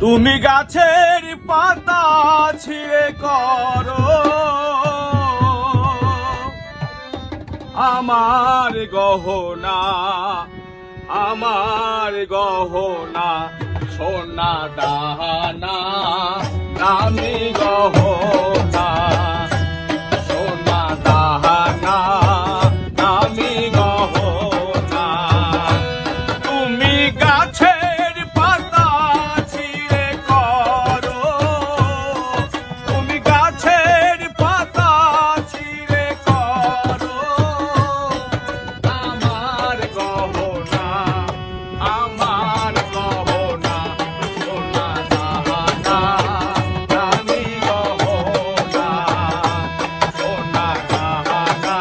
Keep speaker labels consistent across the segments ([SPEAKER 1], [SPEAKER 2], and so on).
[SPEAKER 1] তুমি গাছের পাতা ছিঁড়ে করো আমার গহনা, আমার গহনা, সোনা দানা দামি গহনা, সোনা দানা দামি গহনা। তুমি গাছের পাতা ছিঁড়ে করো, তুমি গাছের পাতা ছিঁড়ে করো আমার গহনা, আমার গহনা, সোনা দানা দামি গহনা, সোনা দানা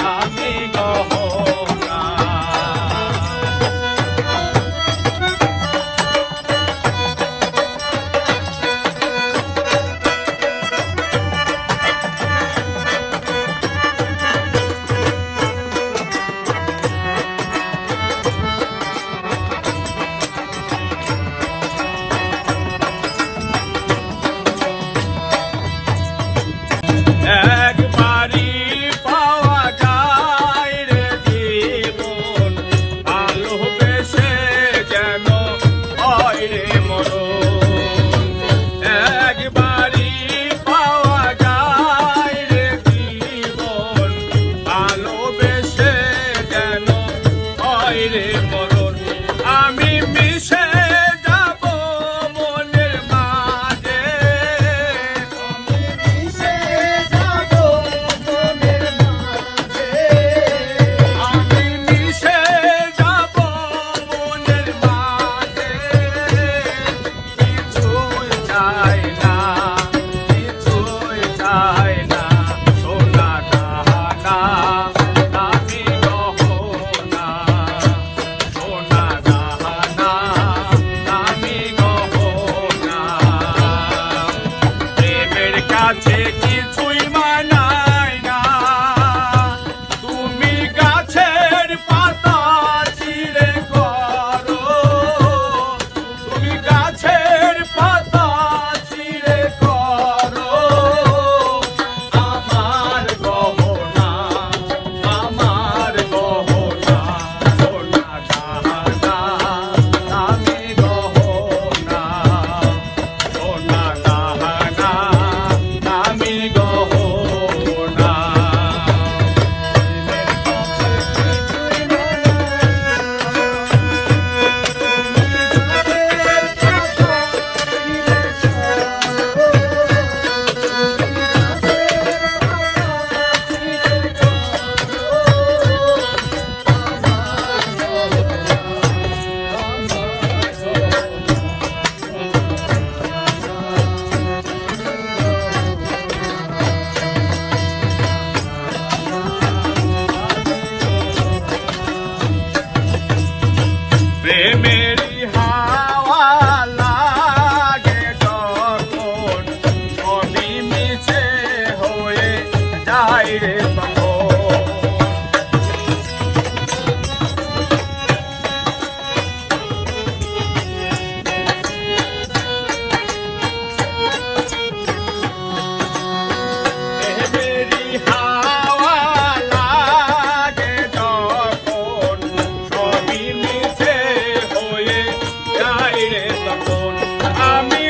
[SPEAKER 1] দামি গহনা। একবারই পাওয়া যায় রে জীবন, ভালোবেসে যেন হয় রে মরণ। একবারই পাওয়া যায় রে জীবন, ভালোবেসে যেন হয় রে মরণ। আমি মিশে যাব মনের মাঝে, আমি মিশে যাব মনের মাঝে, কিছুই চাই না, কিছুই চাই না, সোনা দানা দামি গহনা, সোনা দানা দামি গহনা। প্রেমের কাছে কিছুই মানায় না, তুমি গাছের পাতা ছিঁড়ে করো, তুমি গাছের পাতা ছিঁড়ে করো আমার গহনা, আমার গহনা, সোনা দানা দামি গহনা, সোনা দানা দামি গহনা। প্রেমেরই হাওয়া লাগে যখন, সবই মিছে হয়ে যায় রে তখন। প্রেমেরই হাওয়া লাগে যখন, সবই মিছে হয়ে যায় রে তখন। আমি